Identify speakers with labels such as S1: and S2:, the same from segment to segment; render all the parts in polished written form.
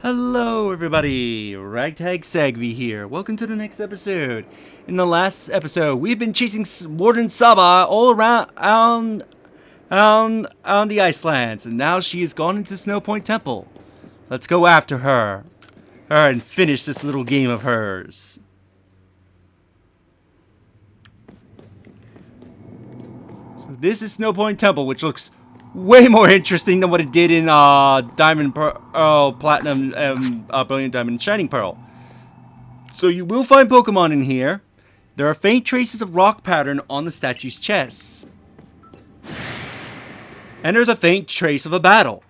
S1: Hello everybody, Ragtag Sagvi here. Welcome to the next episode. In the last episode, we've been chasing Warden Sabi all around on the Icelands, and now she has gone into Snowpoint Temple. Let's go after her and finish this little game of hers. So this is Snowpoint Temple, which looks way more interesting than what it did in Diamond, Pearl, Platinum, Brilliant Diamond, and Shining Pearl. So you will find Pokemon in here. There are faint traces of rock pattern on the statue's chests. And there's a faint trace of a battle.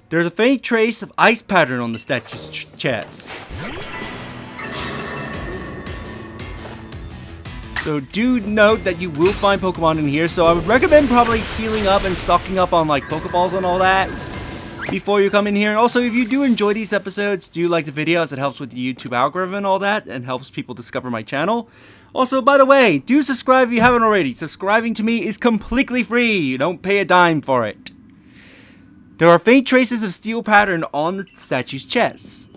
S1: There's a faint trace of ice pattern on the statue's chest. So do note that you will find Pokemon in here, so I would recommend probably healing up and stocking up on like Pokeballs and all that before you come in here. And also, if you do enjoy these episodes, do like the video as it helps with the YouTube algorithm and all that, and helps people discover my channel. Also, by the way, do subscribe if you haven't already. Subscribing to me is completely free. You don't pay a dime for it. There are faint traces of steel pattern on the statue's chest.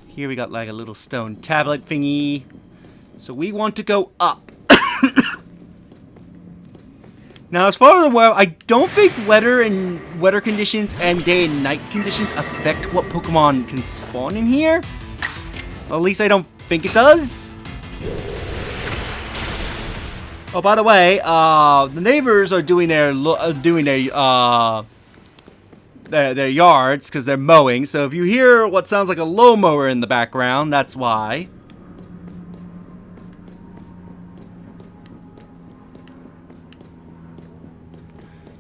S1: Here we got like a little stone tablet thingy. So we want to go up. Now, as far as I'm aware, I don't think weather conditions and day and night conditions affect what Pokemon can spawn in here. At least I don't think it does. Oh, by the way, the neighbors are doing their yards because they're mowing. So if you hear what sounds like a lawnmower in the background, that's why.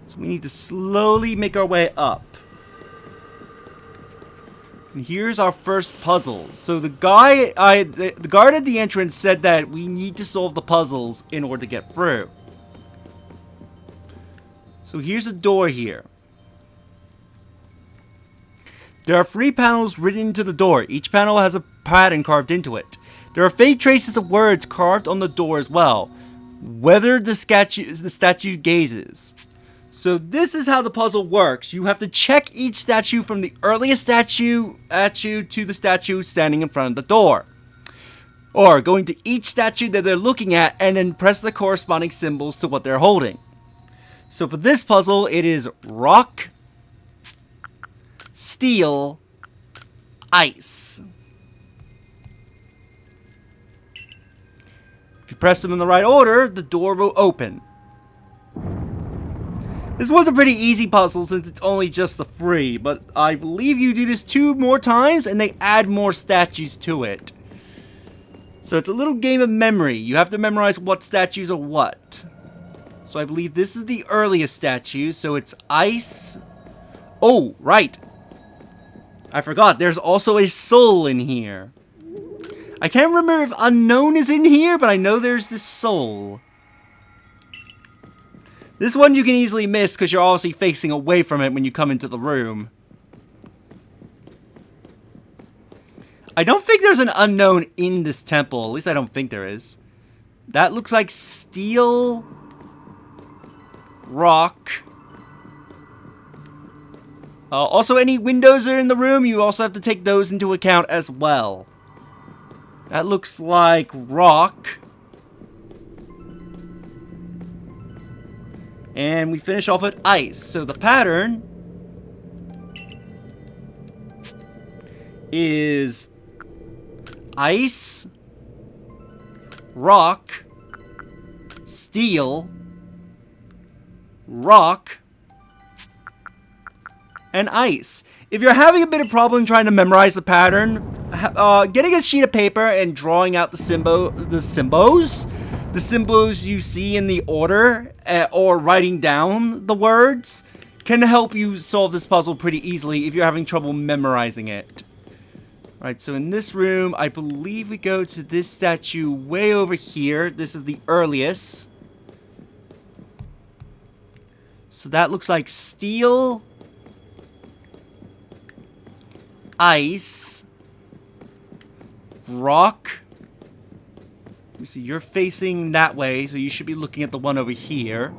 S1: So we need to slowly make our way up. And here's our first puzzle. So the guard at the entrance said that we need to solve the puzzles in order to get through. So here's a door here. There are 3 panels written into the door. Each panel has a pattern carved into it. There are faint traces of words carved on the door as well. Whether the statue gazes. So this is how the puzzle works. You have to check each statue from the earliest statue to the statue standing in front of the door. Or going to each statue that they're looking at and then press the corresponding symbols to what they're holding. So for this puzzle, it is rock, steel, ice. If you press them in the right order, the door will open. This one's a pretty easy puzzle since it's only just the 3, but I believe you do this 2 more times and they add more statues to it. So it's a little game of memory. You have to memorize what statues are what. So I believe this is the earliest statue, so it's ice. Oh, right. I forgot, there's also a soul in here. I can't remember if unknown is in here, but I know there's this soul. This one you can easily miss because you're obviously facing away from it when you come into the room. I don't think there's an unknown in this temple. At least I don't think there is. That looks like steel, rock. Also, any windows that are in the room, you also have to take those into account as well. That looks like rock. And we finish off with ice. So the pattern is ice, rock, steel, rock, and ice. If you're having a bit of problem trying to memorize the pattern, getting a sheet of paper and drawing out the symbols you see in the order, or writing down the words, can help you solve this puzzle pretty easily if you're having trouble memorizing it. Alright, so in this room, I believe we go to this statue way over here. This is the earliest. So that looks like steel, ice, rock. Let me see, you're facing that way, so you should be looking at the one over here.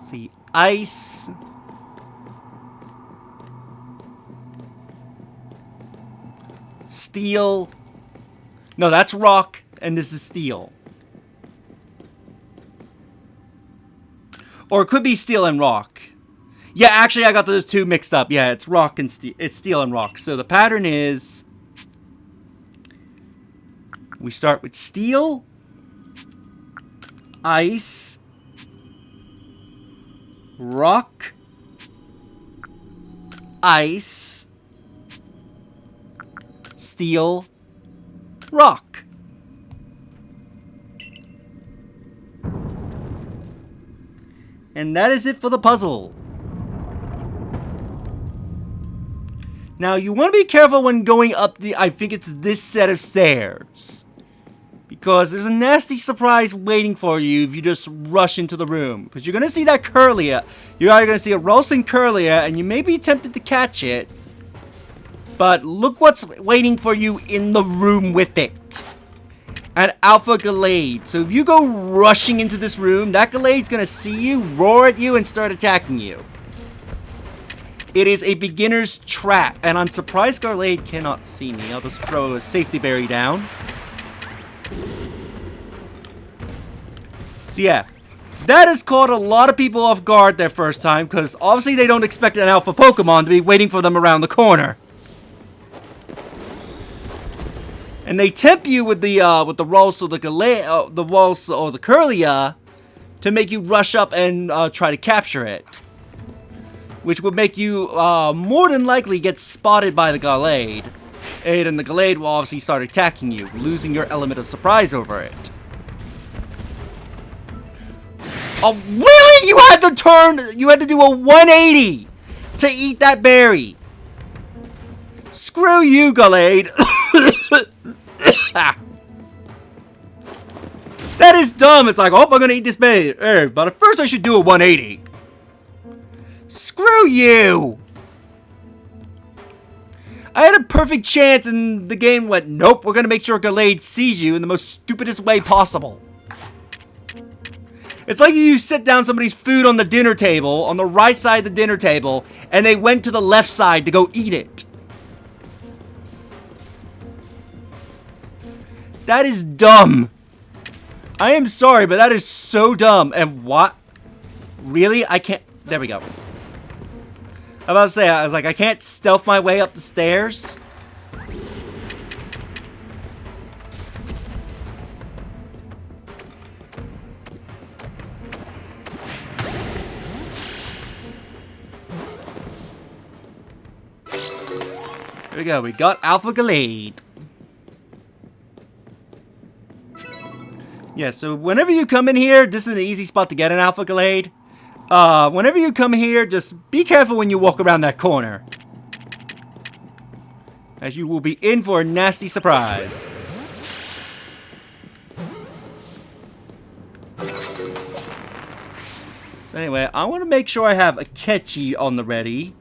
S1: See, ice, steel. No, that's rock, and this is steel. Or it could be steel and rock. Yeah, actually, I got those two mixed up. Yeah, it's rock and steel. It's steel and rock. So the pattern is... we start with steel, ice, rock, ice, steel, rock. And that is it for the puzzle. Now, you want to be careful when going up the, I think it's this set of stairs. Because there's a nasty surprise waiting for you if you just rush into the room. Because you're going to see that Curlia. You're either going to see a roasting Curlia, and you may be tempted to catch it. But look what's waiting for you in the room with it. An Alpha Gallade. So if you go rushing into this room, that Gallade's going to see you, roar at you, and start attacking you. It is a beginner's trap, and I'm surprised Gallade cannot see me. I'll just throw a safety berry down. So yeah, that has caught a lot of people off guard their first time, because obviously they don't expect an alpha Pokemon to be waiting for them around the corner. And they tempt you with the Ralts or the Gallade, the Ralts or the Curlia, to make you rush up and try to capture it. Which would make you more than likely get spotted by the Gallade. And the Gallade will obviously start attacking you, losing your element of surprise over it. Oh, really? You had to turn, you had to do a 180 to eat that berry. Screw you, Gallade. That is dumb. It's like, oh, I'm gonna eat this berry, but at first I should do a 180. Screw you! I had a perfect chance and the game went, nope, we're gonna make sure Gallade sees you in the most stupidest way possible. It's like you sit down somebody's food on the dinner table, on the right side of the dinner table, and they went to the left side to go eat it. That is dumb. I am sorry, but that is so dumb. And what? Really? I can't... There we go. I'm about to say, I was like, I can't stealth my way up the stairs. There we go, we got Alpha Gallade. Yeah, so whenever you come in here, this is an easy spot to get an Alpha Gallade. Whenever you come here, just be careful when you walk around that corner, as you will be in for a nasty surprise. So anyway, I want to make sure I have a Ketchy on the ready.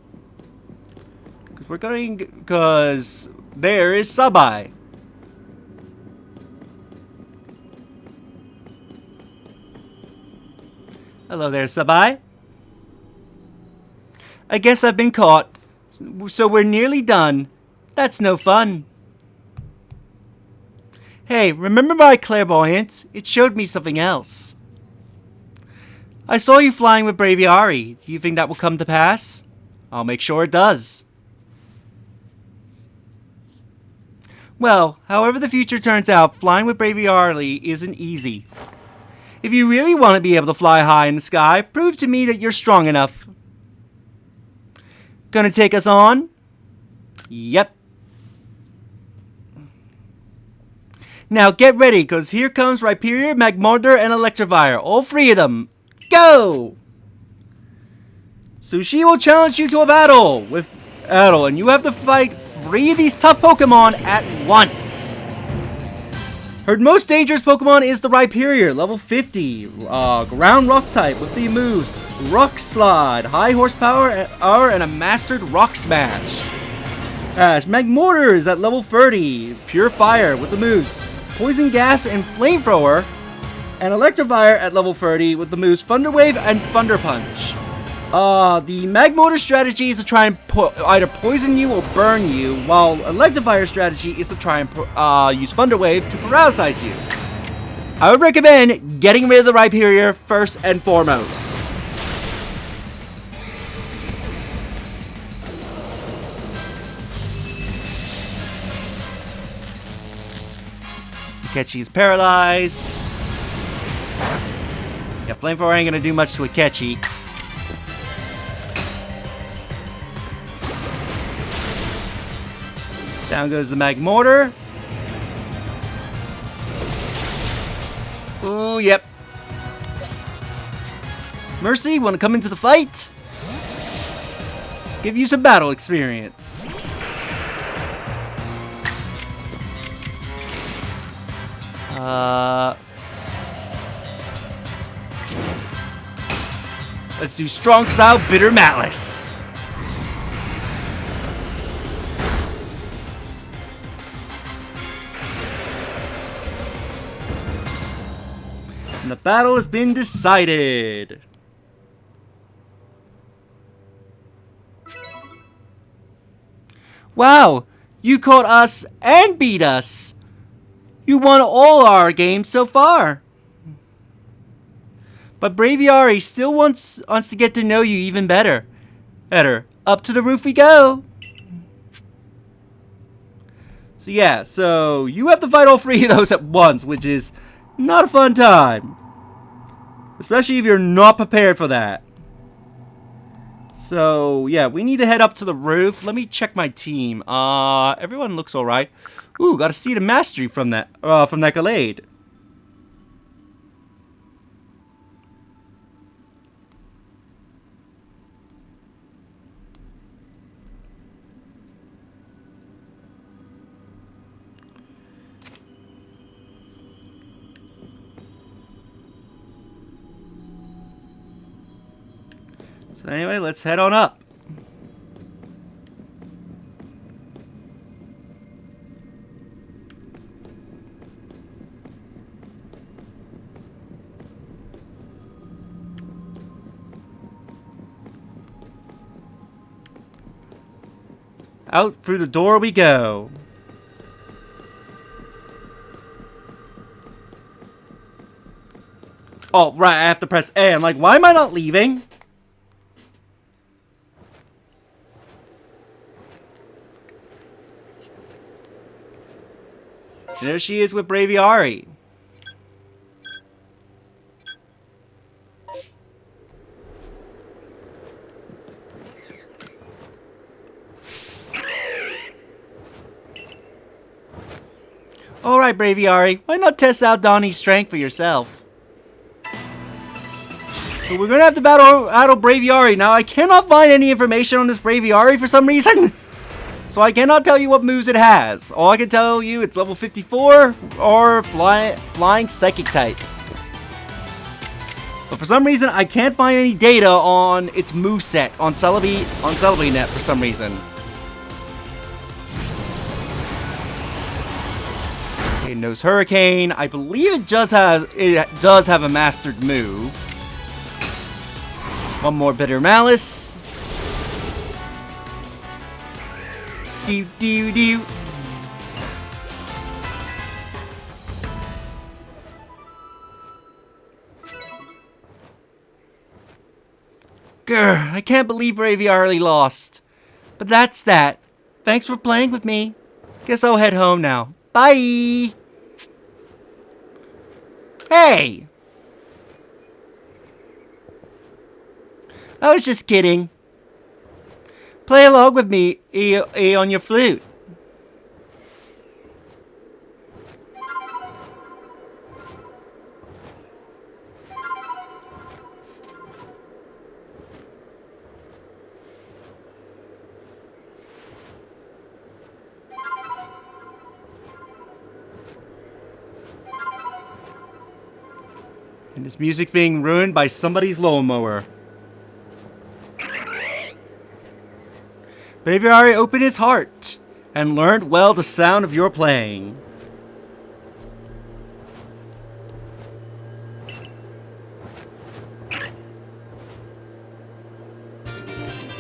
S1: Because there is Sabi. Hello there, Sabi. I guess I've been caught. So we're nearly done. That's no fun. Hey, remember my clairvoyance? It showed me something else. I saw you flying with Braviary. Do you think that will come to pass? I'll make sure it does. Well, however the future turns out, flying with Braviary isn't easy. If you really want to be able to fly high in the sky, prove to me that you're strong enough. Gonna take us on? Yep. Now get ready, because here comes Rhyperior, Magmortar, and Electivire. All three of them. Go! So she will challenge you to a battle and you have to fight 3 of these tough Pokemon at once. Her most dangerous Pokemon is the Rhyperior, level 50, ground rock type with the moves Rock Slide, high horsepower, and a mastered Rock Smash. Magmortar is at level 30, pure fire with the moves Poison Gas and Flamethrower, and Electivire at level 30 with the moves Thunder Wave and Thunder Punch. The Magmortar strategy is to try and either poison you or burn you, while Electivire strategy is to try and use Thunder Wave to paralyze you. I would recommend getting rid of the Rhyperior first and foremost. Akechi is paralyzed. Yeah, Flamethrower ain't gonna do much to Akechi. Down goes the Magmortar. Ooh, yep. Mercy, want to come into the fight? Give you some battle experience. Let's do strong style Bitter Malice. And the battle has been decided. Wow, you caught us and beat us. You won all our games so far. But Braviary still wants to get to know you even better. Up to the roof we go. So yeah, so you have to fight all three of those at once, which is not a fun time. Especially if you're not prepared for that. So yeah, we need to head up to the roof. Let me check my team. Everyone looks alright. Ooh, got a seed of mastery from that Gallade. So anyway, let's head on up. Out through the door we go. Oh, right, I have to press A. I'm like, why am I not leaving? And there she is with Braviary. Alright, Braviary, why not test out Donnie's strength for yourself? So we're gonna have to battle Braviary. Now, I cannot find any information on this Braviary for some reason. So I cannot tell you what moves it has. All I can tell you, it's level 54 or flying psychic type. But for some reason, I can't find any data on its moveset on Celebi Net for some reason. Okay, Nose Hurricane. I believe it does have a mastered move. One more Bitter Malice. Do. Grr, I can't believe Braviary lost. But that's that. Thanks for playing with me. Guess I'll head home now. Bye! Hey! I was just kidding. Play along with me on your flute. And this music's being ruined by somebody's lawnmower. Braviary opened his heart and learned well the sound of your playing.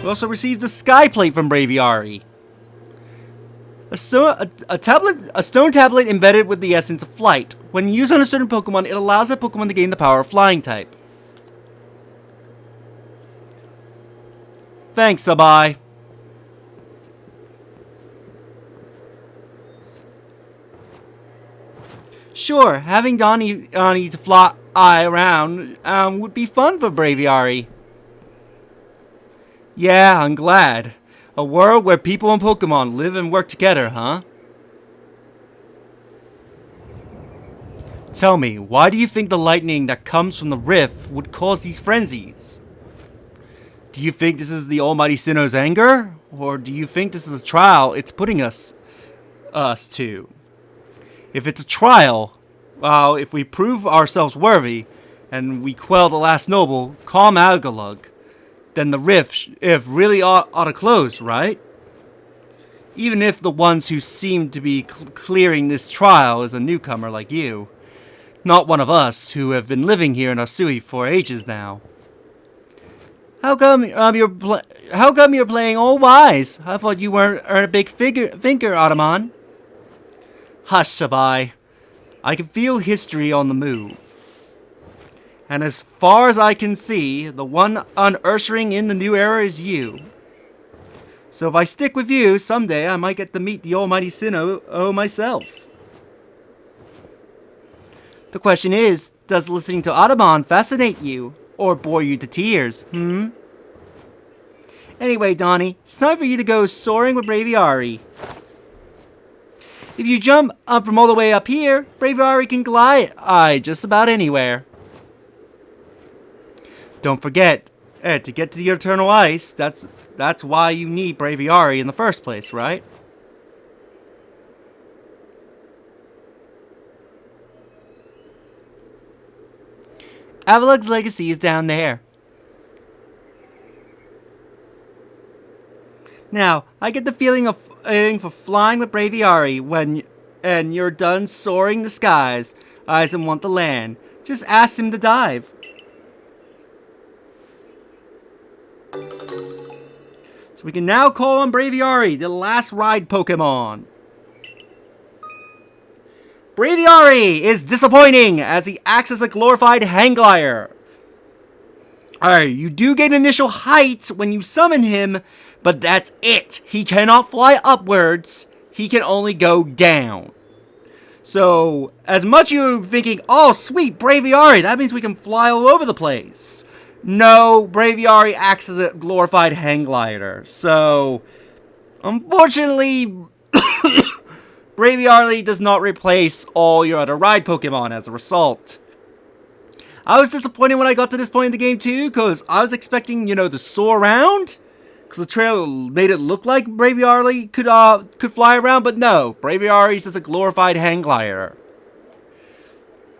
S1: We also received a sky plate from Braviary. A stone tablet embedded with the essence of flight. When used on a certain Pokemon, it allows that Pokemon to gain the power of flying type. Thanks, Sabi. Sure, having Donnie to fly around would be fun for Braviary. Yeah, I'm glad. A world where people and Pokemon live and work together, huh? Tell me, why do you think the lightning that comes from the rift would cause these frenzies? Do you think this is the Almighty Sinnoh's anger? Or do you think this is a trial it's putting us to? If it's a trial, well, if we prove ourselves worthy, and we quell the last noble, calm Algalug, then the rift really ought to close, right? Even if the ones who seem to be clearing this trial is a newcomer like you. Not one of us who have been living here in Arceus for ages now. How come you're playing all wise? I thought you weren't a big thinker, Ottoman. Hush, Sabi. I can feel history on the move. And as far as I can see, the one unearthing in the new era is you. So if I stick with you, someday I might get to meet the Almighty Sinnoh myself. The question is, does listening to Ottoman fascinate you? Or bore you to tears, Anyway, Donnie, it's time for you to go soaring with Braviary. If you jump up from all the way up here, Braviary can glide just about anywhere. Don't forget, to get to the Eternal Ice, that's why you need Braviary in the first place, right? Avalug's legacy is down there. Now, I get the feeling for flying with Braviary when you're done soaring the skies, eyes and want to land. Just ask him to dive. So we can now call on Braviary, the last ride Pokemon. Braviary is disappointing as he acts as a glorified hang glider. Alright, you do gain initial height when you summon him, but that's it. He cannot fly upwards. He can only go down. So, as much you're thinking, oh sweet, Braviary, that means we can fly all over the place. No, Braviary acts as a glorified hang glider. So, unfortunately, Braviary does not replace all your other ride Pokemon as a result. I was disappointed when I got to this point in the game too, because I was expecting, to soar around. Because the trailer made it look like Braviary could fly around, but no. Braviary is just a glorified hang glider.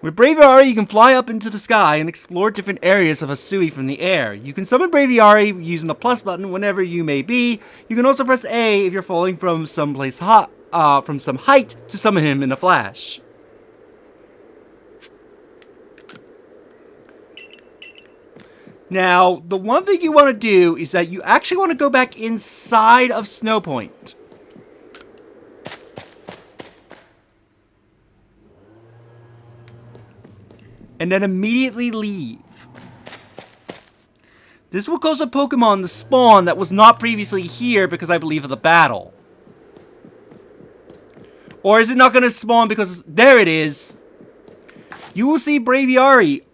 S1: With Braviary, you can fly up into the sky and explore different areas of Arceus from the air. You can summon Braviary using the plus button whenever you may be. You can also press A if you're falling from someplace hot. From some height to summon him in a flash. Now, the one thing you want to do is that you actually want to go back inside of Snowpoint. And then immediately leave. This will cause a Pokemon to spawn that was not previously here because I believe of the battle. Or is it not going to spawn because... There it is. You will see Braviary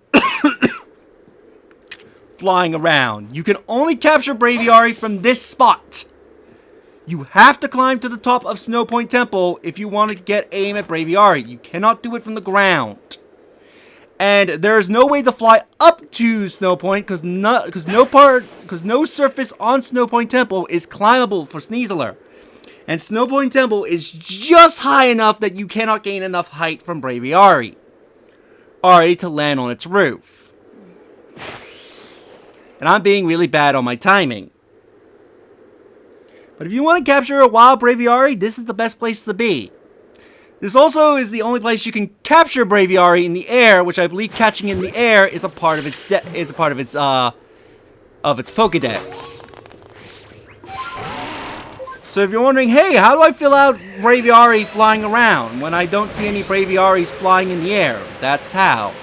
S1: flying around. You can only capture Braviary from this spot. You have to climb to the top of Snowpoint Temple if you want to get aim at Braviary. You cannot do it from the ground. And there's no way to fly up to Snowpoint because no surface on Snowpoint Temple is climbable for Sneasler. And Snowpoint Temple is just high enough that you cannot gain enough height from Braviary to land on its roof. And I'm being really bad on my timing. But if you want to capture a wild Braviary, this is the best place to be. This also is the only place you can capture Braviary in the air, which I believe catching in the air is a part of its Pokédex. So if you're wondering, hey, how do I fill out Braviary flying around when I don't see any Braviaries flying in the air? That's how.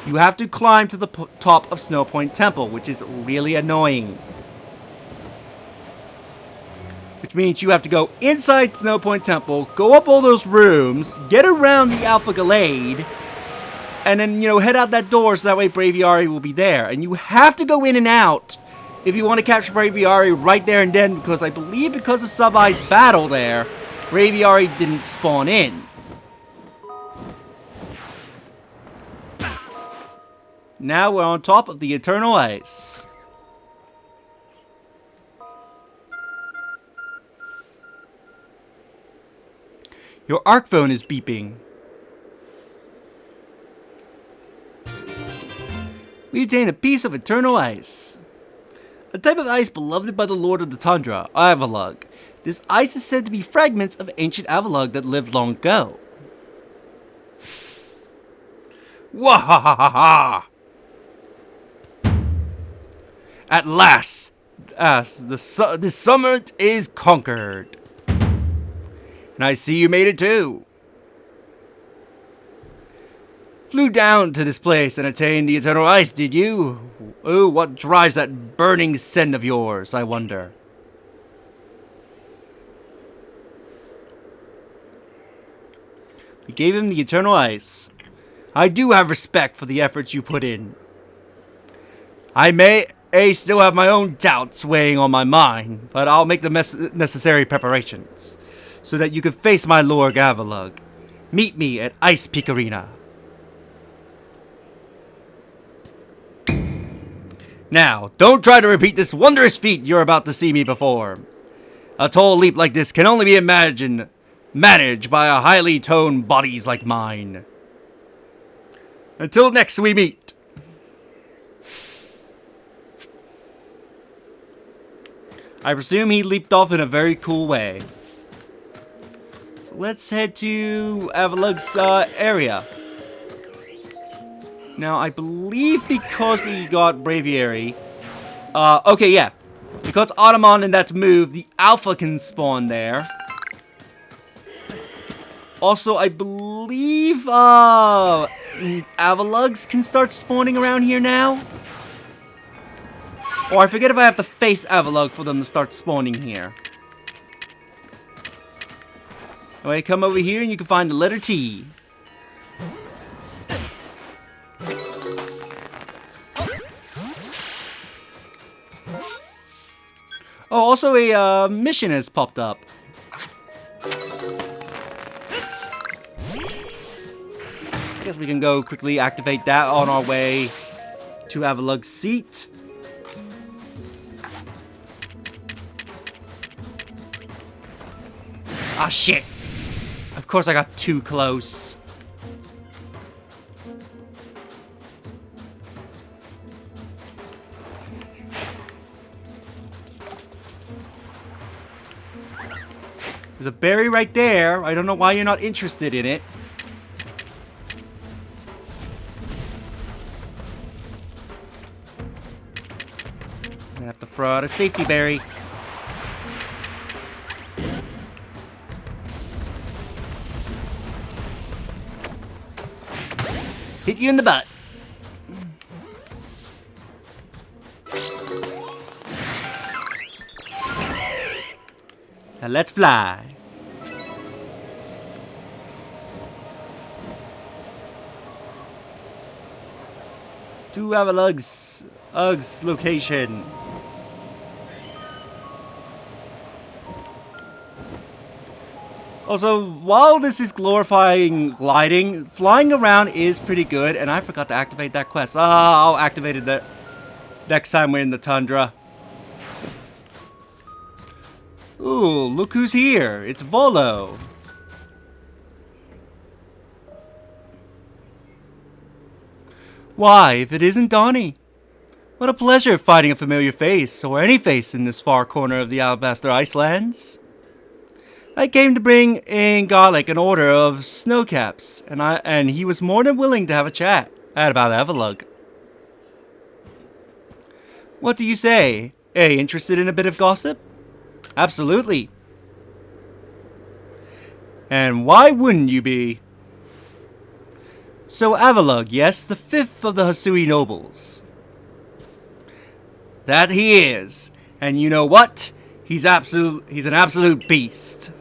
S1: You have to climb to the top of Snowpoint Temple, which is really annoying. Which means you have to go inside Snowpoint Temple, go up all those rooms, get around the Alpha Glade, and then, head out that door so that way Braviary will be there. And you have to go in and out if you want to capture Braviary right there and then, because I believe because of Sabi's battle there, Braviary didn't spawn in. Now we're on top of the Eternal Ice. Your arc phone is beeping. We obtain a piece of Eternal Ice. A type of ice beloved by the Lord of the Tundra, Avalug. This ice is said to be fragments of ancient Avalug that lived long ago. Wahahaha! At last, this summit is conquered. And I see you made it too. Flew down to this place and attained the Eternal Ice, did you? Ooh, what drives that burning scent of yours, I wonder. We gave him the Eternal Ice. I do have respect for the efforts you put in. I may still have my own doubts weighing on my mind, but I'll make the necessary preparations so that you can face my Lord Avalug. Meet me at Ice Peak Arena. Now, don't try to repeat this wondrous feat you're about to see me perform. A tall leap like this can only be managed by a highly toned bodies like mine. Until next we meet. I presume he leaped off in a very cool way. So let's head to Avalug's area. Now, I believe because we got Braviary... okay, yeah. Because Automon and that's moved, the Alpha can spawn there. Also, I believe Avalugs can start spawning around here now. Or I forget if I have to face Avalug for them to start spawning here. Anyway, come over here and you can find the letter T. Oh, also a mission has popped up. I guess we can go quickly activate that on our way to Avalug's seat. Ah, shit. Of course I got too close. There's a berry right there. I don't know why you're not interested in it. I'm gonna have to throw out a safety berry. Hit you in the butt. Now let's fly. To Avalug's location. Also, while this is glorifying gliding, flying around is pretty good, and I forgot to activate that quest. I'll activate it next time we're in the tundra. Ooh, look who's here. It's Volo. Why, if it isn't Donnie? What a pleasure fighting a familiar face, or any face in this far corner of the Alabaster Icelands. I came to bring in Garlic an order of snowcaps, and he was more than willing to have a chat about Avalug. What do you say? Interested in a bit of gossip? Absolutely. And why wouldn't you be? So Avalugg, yes, the 5th of the Hisui nobles. That he is. And you know what? He's an absolute beast.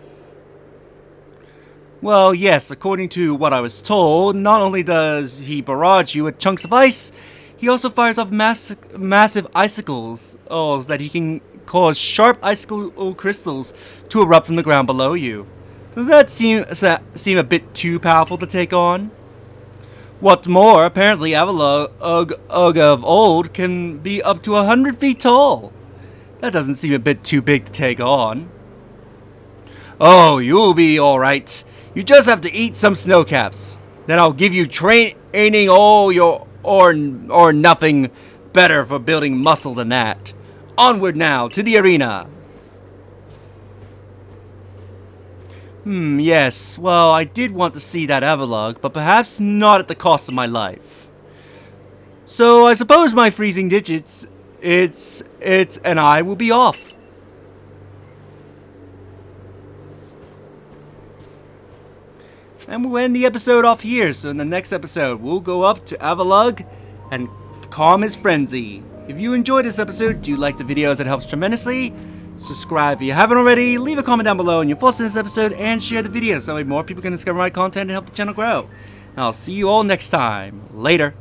S1: Well, yes, according to what I was told, not only does he barrage you with chunks of ice, he also fires off massive icicles that he can cause sharp icicle crystals to erupt from the ground below you. Does that seem a bit too powerful to take on? What's more, apparently Avalugg of old can be up to 100 feet tall. That doesn't seem a bit too big to take on. Oh, you'll be alright. You just have to eat some snowcaps. Then I'll give you training all your or nothing better for building muscle than that. Onward now to the arena. Yes. Well, I did want to see that Avalugg, but perhaps not at the cost of my life. So I suppose my freezing digits, and I will be off. And we'll end the episode off here, so in the next episode, we'll go up to Avalugg and calm his frenzy. If you enjoyed this episode, do like the videos, it helps tremendously. Subscribe if you haven't already, leave a comment down below on your thoughts on this episode, and share the video so that more people can discover my content and help the channel grow. And I'll see you all next time. Later.